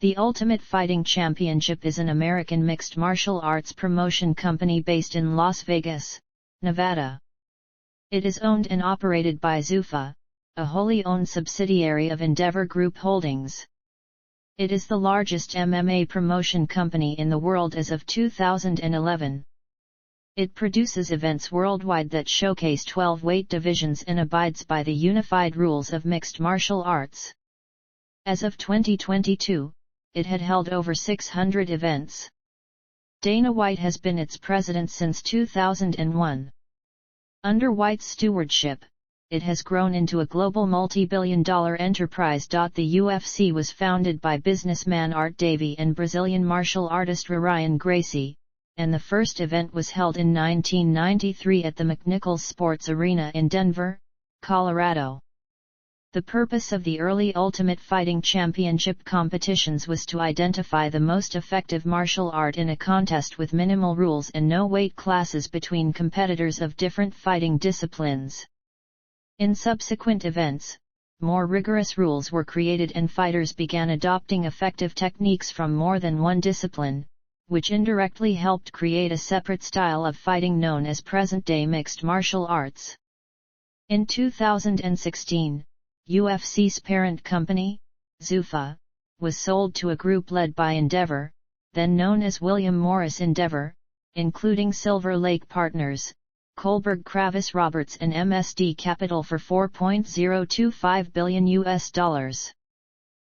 The Ultimate Fighting Championship is an American mixed martial arts promotion company based in Las Vegas, Nevada. It is owned and operated by Zuffa, a wholly owned subsidiary of Endeavor Group Holdings. It is the largest MMA promotion company in the world as of 2011. It produces events worldwide that showcase 12 weight divisions and abides by the unified rules of mixed martial arts. As of 2022, it had held over 600 events. Dana White has been its president since 2001. Under White's stewardship, it has grown into a global multi-billion-dollar enterprise. The UFC was founded by businessman Art Davie and Brazilian martial artist Ryan Gracie, and the first event was held in 1993 at the McNichols Sports Arena in Denver, Colorado. The purpose of the early Ultimate Fighting Championship competitions was to identify the most effective martial art in a contest with minimal rules and no weight classes between competitors of different fighting disciplines. In subsequent events, more rigorous rules were created and fighters began adopting effective techniques from more than one discipline, which indirectly helped create a separate style of fighting known as present-day mixed martial arts. In 2016, UFC's parent company, Zuffa, was sold to a group led by Endeavor, then known as William Morris Endeavor, including Silver Lake Partners, Kohlberg Kravis Roberts and MSD Capital for $4.025 billion.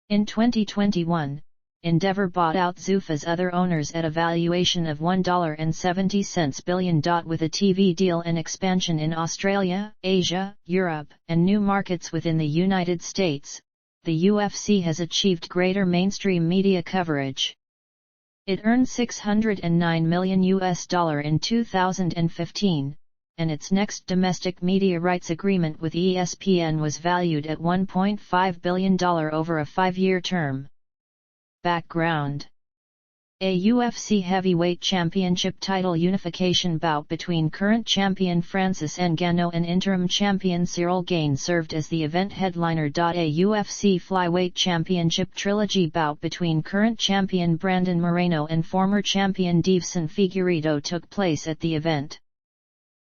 In 2021, Endeavor bought out Zuffa's other owners at a valuation of $1.70 billion with a TV deal and expansion in Australia, Asia, Europe, and new markets within the United States. The UFC has achieved greater mainstream media coverage. It earned $609 million in 2015, and its next domestic media rights agreement with ESPN was valued at $1.5 billion over a 5-year term. Background: a UFC Heavyweight Championship title unification bout between current champion Francis Ngannou and interim champion Cyril Gane served as the event headliner. A UFC Flyweight Championship trilogy bout between current champion Brandon Moreno and former champion Deiveson Figueiredo took place at the event.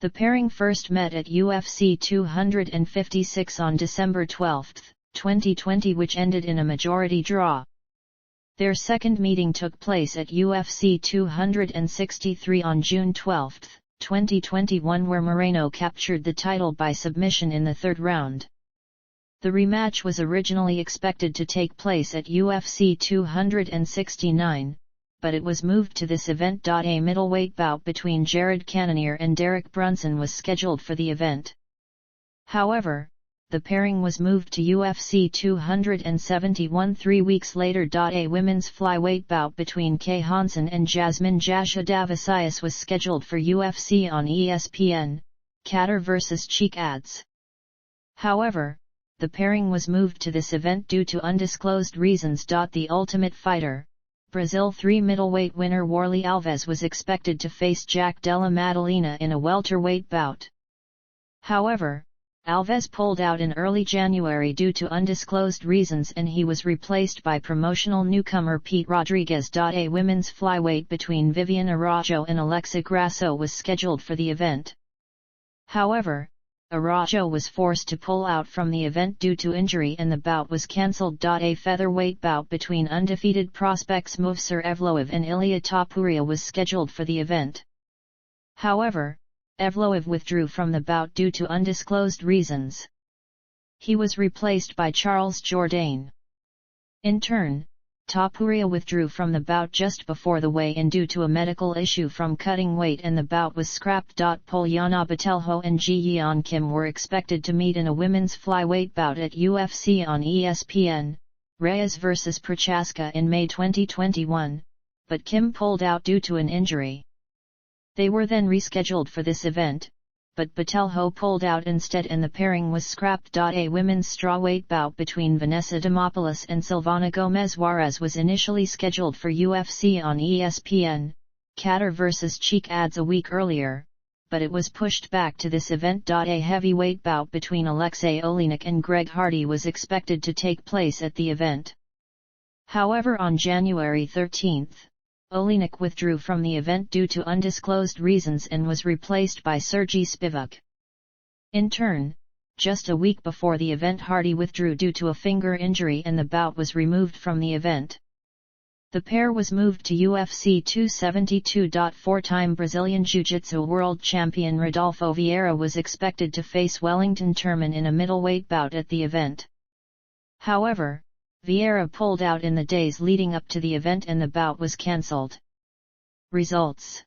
The pairing first met at UFC 256 on December 12, 2020, which ended in a majority draw. Their second meeting took place at UFC 263 on June 12, 2021, where Moreno captured the title by submission in the third round. The rematch was originally expected to take place at UFC 269, but it was moved to this event. A middleweight bout between Jared Cannonier and Derek Brunson was scheduled for the event. However, the pairing was moved to UFC 271 3 weeks later. A women's flyweight bout between Kay Hansen and Jasmine Jasha Davicius was scheduled for UFC on ESPN, Kattar vs. Cheek Ads. However, the pairing was moved to this event due to undisclosed reasons. The Ultimate Fighter, Brazil 3 middleweight winner Warlley Alves was expected to face Jack Della Maddalena in a welterweight bout. However, Alves pulled out in early January due to undisclosed reasons and he was replaced by promotional newcomer Pete Rodriguez. A women's flyweight between Viviane Araújo and Alexa Grasso was scheduled for the event. However, Araújo was forced to pull out from the event due to injury and the bout was cancelled. A featherweight bout between undefeated prospects Movsar Evloev and Ilia Topuria was scheduled for the event. However, Evloev withdrew from the bout due to undisclosed reasons. He was replaced by Charles Jourdain. In turn, Topuria withdrew from the bout just before the weigh-in due to a medical issue from cutting weight and the bout was scrapped. Polyana Botelho and Ji Yeon Kim were expected to meet in a women's flyweight bout at UFC on ESPN, Reyes vs. Prochaska in May 2021, but Kim pulled out due to an injury. They were then rescheduled for this event, but Botelho pulled out instead and the pairing was scrapped. A women's strawweight bout between Vanessa Demopoulos and Silvana Gomez Juarez was initially scheduled for UFC on ESPN, Kattar vs. Cheek Ads a week earlier, but it was pushed back to this event. A heavyweight bout between Alexei Oleinik and Greg Hardy was expected to take place at the event. However, on January 13, Oleinik withdrew from the event due to undisclosed reasons and was replaced by Sergey Spivak. In turn, just a week before the event, Hardy withdrew due to a finger injury and the bout was removed from the event. The pair was moved to UFC 272. Four-time Brazilian Jiu-Jitsu world champion Rodolfo Vieira was expected to face Wellington Turman in a middleweight bout at the event. However, Vieira pulled out in the days leading up to the event and the bout was cancelled. Results: